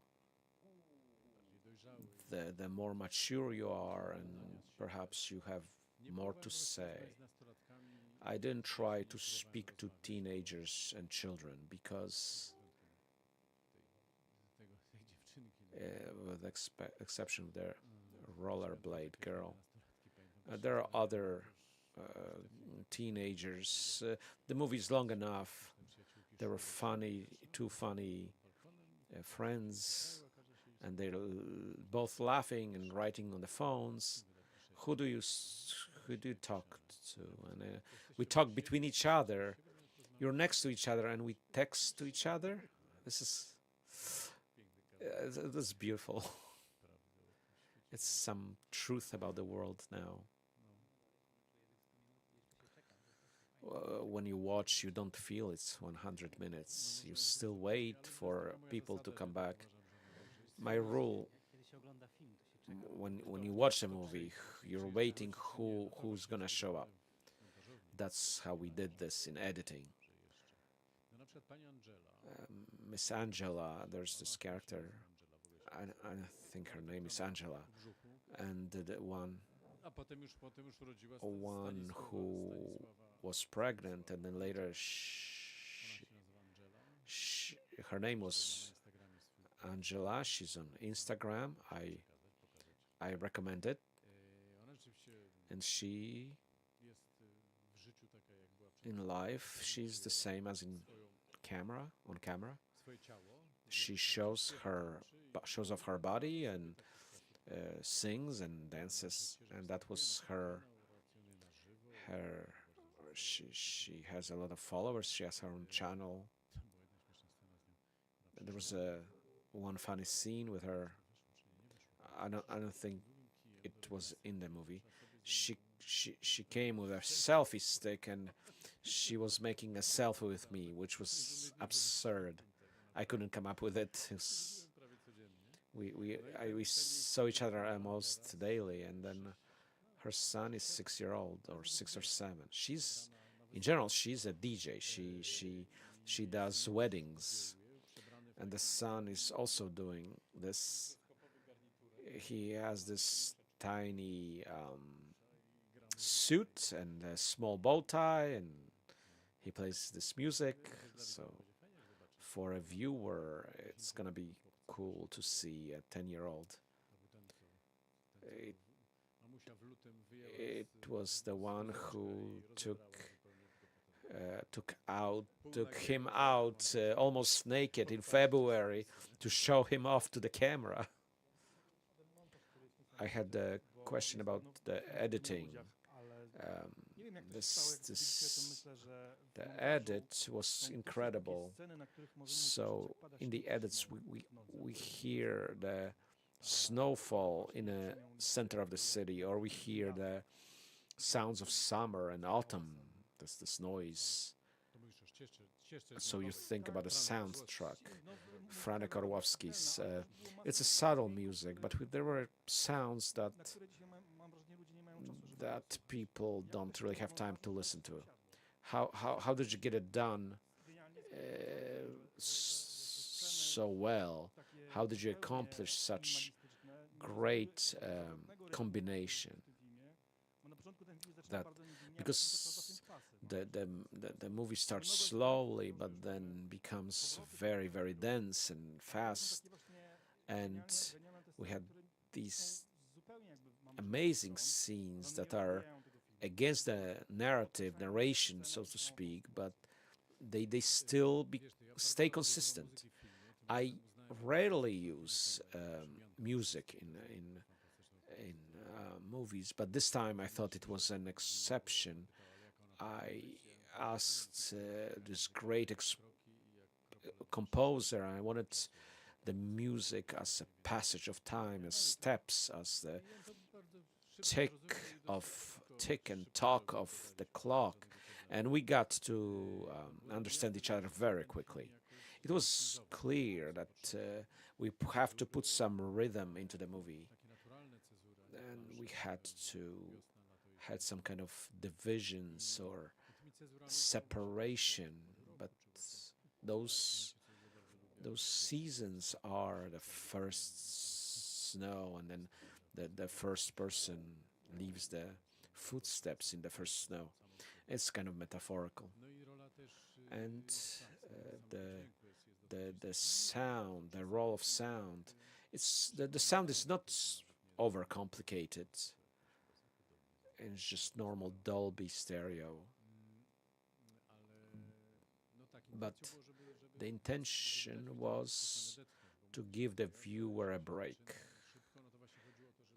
the more mature you are, and perhaps you have more to say. I didn't try to speak to teenagers and children because, with exception of the rollerblade girl, there are other teenagers. The movie is long enough. There were two funny friends, and they're both laughing and writing on the phones. Who do you talk to? And we talk between each other. You're next to each other, and we text to each other. This is beautiful. It's some truth about the world now. When you watch, you don't feel it's 100 minutes. You still wait for people to come back. My rule, when you watch a movie, you're waiting who's gonna show up. That's how we did this in editing. Miss Angela, there's this character. I think her name is Angela, and the one who was pregnant, and then later her name was Angela. She's on Instagram. I recommend it, and she in life she's the same as on camera. She shows off her body and sings and dances, and that was her. She has a lot of followers. She has her own channel. There was one funny scene with her. I don't think it was in the movie. She came with a selfie stick, and she was making a selfie with me, which was absurd. I couldn't come up with it. We saw each other almost daily, and then her son is 6-year-old or 6 or 7. She's a DJ. She does weddings, and the son is also doing this. He has this tiny suit and a small bow tie, and he plays this music. So for a viewer, it's gonna be cool to see a 10-year-old. It was the one who took him out almost naked in February to show him off to the camera. I had a question about the editing. The edit was incredible. So in the edits, we hear the snowfall in the center of the city, or we hear the sounds of summer and autumn. There's this noise. So you think about the soundtrack, Franek Orłowski's. It's a subtle music, but there were sounds that people don't really have time to listen to. How did you get it done so well? How did you accomplish such great combination? That because the movie starts slowly, but then becomes very, very dense and fast, and we had these amazing scenes that are against the narration, so to speak, but they still stay consistent. I rarely use music in movies, but this time I thought it was an exception. I asked this great composer. I wanted the music as a passage of time, as steps, as the tick and talk of the clock, and we got to understand each other very quickly. It was clear that we have to put some rhythm into the movie, and we had some kind of divisions or separation, but those seasons are the first snow, and then the first person leaves the footsteps in the first snow. It's kind of metaphorical, and the sound, the role of sound, it's the sound is not overcomplicated. it's just normal Dolby stereo. But the intention was to give the viewer a break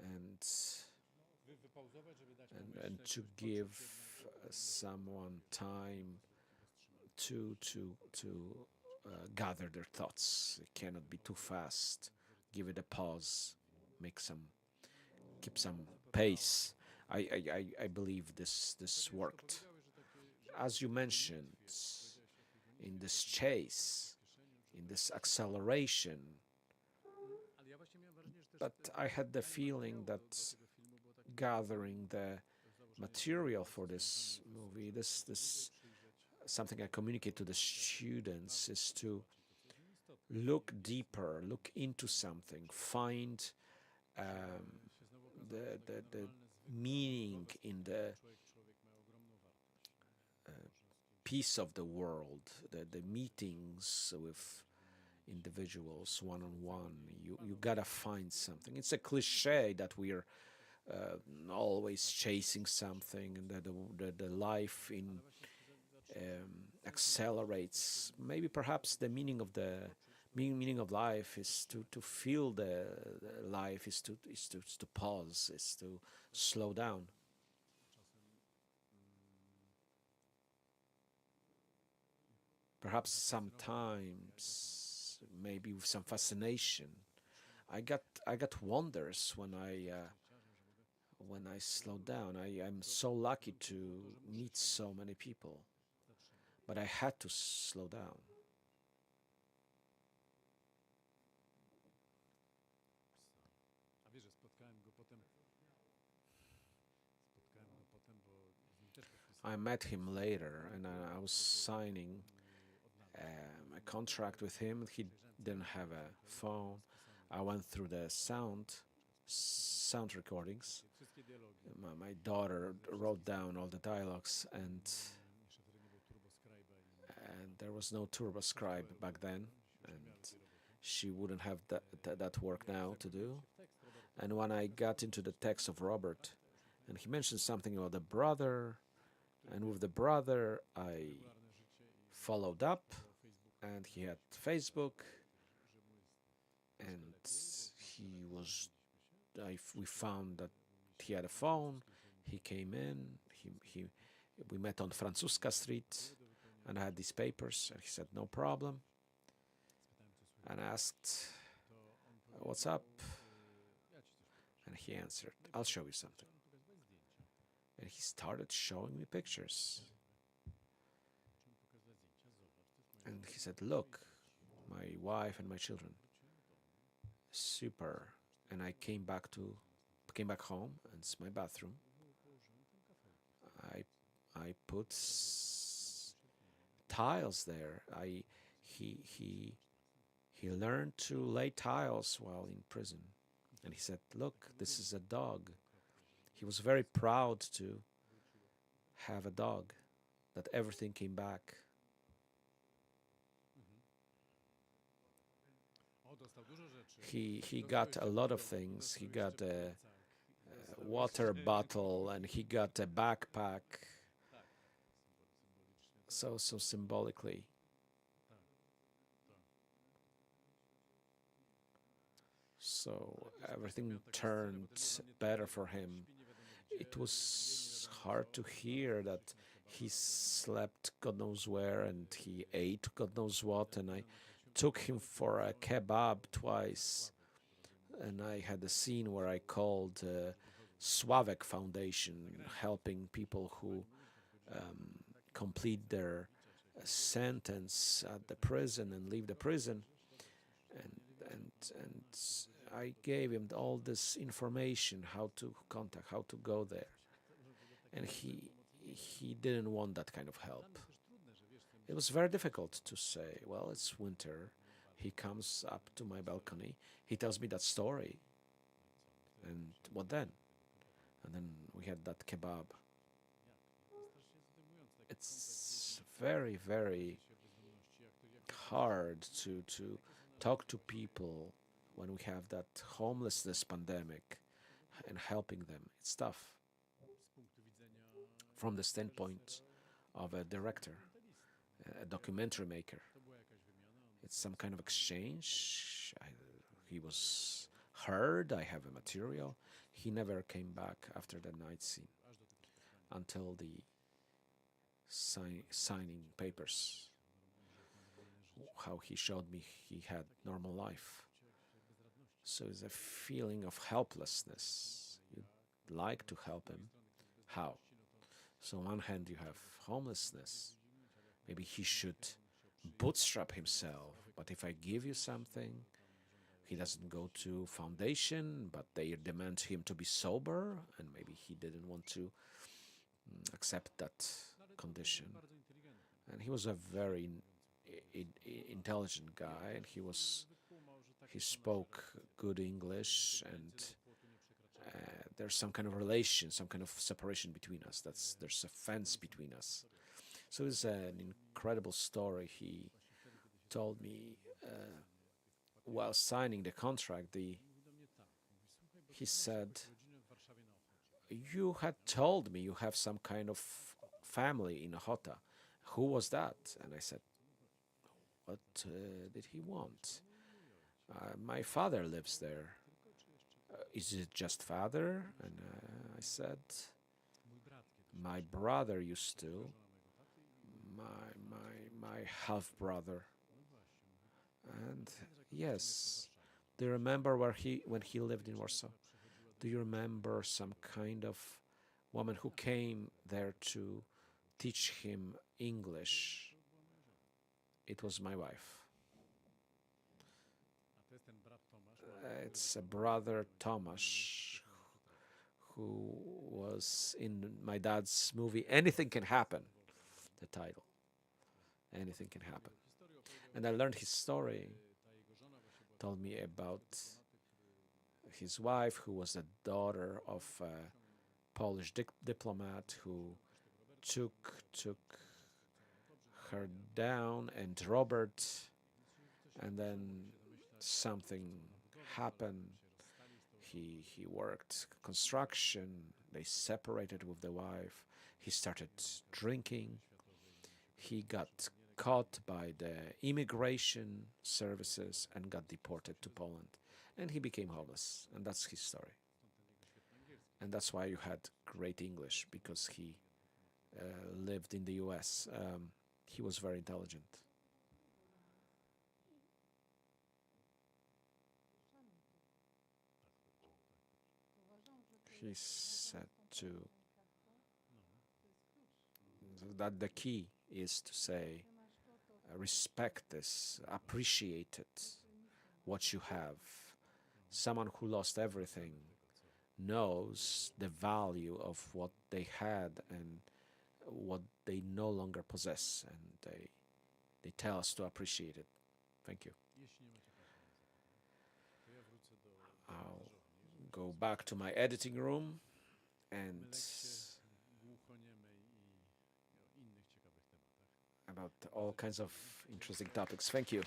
and to give someone time to gather their thoughts. It cannot be too fast. Give it a pause. Keep some pace. I believe this worked. As you mentioned, in this chase, in this acceleration, but I had the feeling that gathering the material for this movie, this something I communicate to the students, is to look deeper, look into something, find the meaning in the piece of the world, the meetings with individuals one-on-one. You gotta find something. It's a cliche that we're always chasing something, and that the life in accelerates. Maybe perhaps the meaning of life is to feel the life, is to pause, is to slow down. Perhaps sometimes, maybe with some fascination, I got wonders when I slow down. I'm so lucky to meet so many people, but I had to slow down. I met him later, and I was signing a contract with him. He didn't have a phone. I went through the sound recordings. My daughter wrote down all the dialogues, and there was no TurboScribe back then, and she wouldn't have that work now to do. And when I got into the text of Robert, and he mentioned something about the brother, and with the brother I followed up, and he had Facebook, and we found that he had a phone. He came in. We met on Francuska Street, and I had these papers, and he said no problem. And I asked, "What's up?" And he answered, "I'll show you something." And he started showing me pictures. And he said, "Look, my wife and my children." Super. And I came back home, and it's my bathroom. I put tiles there. He learned to lay tiles while in prison. And he said, "Look, this is a dog." He was very proud to have a dog, that everything came back. He got a lot of things. He got a water bottle, and he got a backpack. So symbolically. So everything turned better for him. It was hard to hear that he slept God knows where, and he ate God knows what, and I took him for a kebab twice, and I had a scene where I called Sławek Foundation, helping people who complete their sentence at the prison and leave the prison, and I gave him all this information, how to contact, how to go there, and he didn't want that kind of help. It was very difficult to say, well, it's winter. He comes up to my balcony. He tells me that story. And what then? And then we had that kebab. It's very, very hard to talk to people when we have that homelessness pandemic and helping them. It's tough. from the standpoint of a director, a documentary maker. It's some kind of exchange. He was heard, I have a material. He never came back after the night scene until the signing papers. How he showed me he had normal life. So it's a feeling of helplessness. You'd like to help him. How? So on one hand you have homelessness. Maybe he should bootstrap himself. But if I give you something, he doesn't go to foundation, but they demand him to be sober, and maybe he didn't want to accept that condition. And he was a very intelligent guy, and he spoke good English, and there's some kind of relation, some kind of separation between us. There's a fence between us. So it's an incredible story he told me while signing the contract. He said, "You had told me you have some kind of family in Ochota. Who was that?" And I said, "What did he want?" "My father lives there." "Is it just father?" And I said, "My brother used to, my half brother." And yes, do you remember when he lived in Warsaw? Do you remember some kind of woman who came there to teach him English? It was my wife. It's a brother Tomasz who was in my dad's movie Anything Can Happen, the title. Anything Can Happen. And I learned his story, told me about his wife, who was the daughter of a Polish diplomat who took her down, and Robert, and then something happened. He worked construction, they separated with the wife, he started drinking, he got caught by the immigration services and got deported to Poland, and he became homeless, and that's his story. And that's why you had great English, because he lived in the US. He was very intelligent. He said that the key is to say, respect this, appreciate it, what you have. Someone who lost everything knows the value of what they had and what they no longer possess, and they tell us to appreciate it. Thank you. I'll go back to my editing room and about all kinds of interesting topics. Thank you.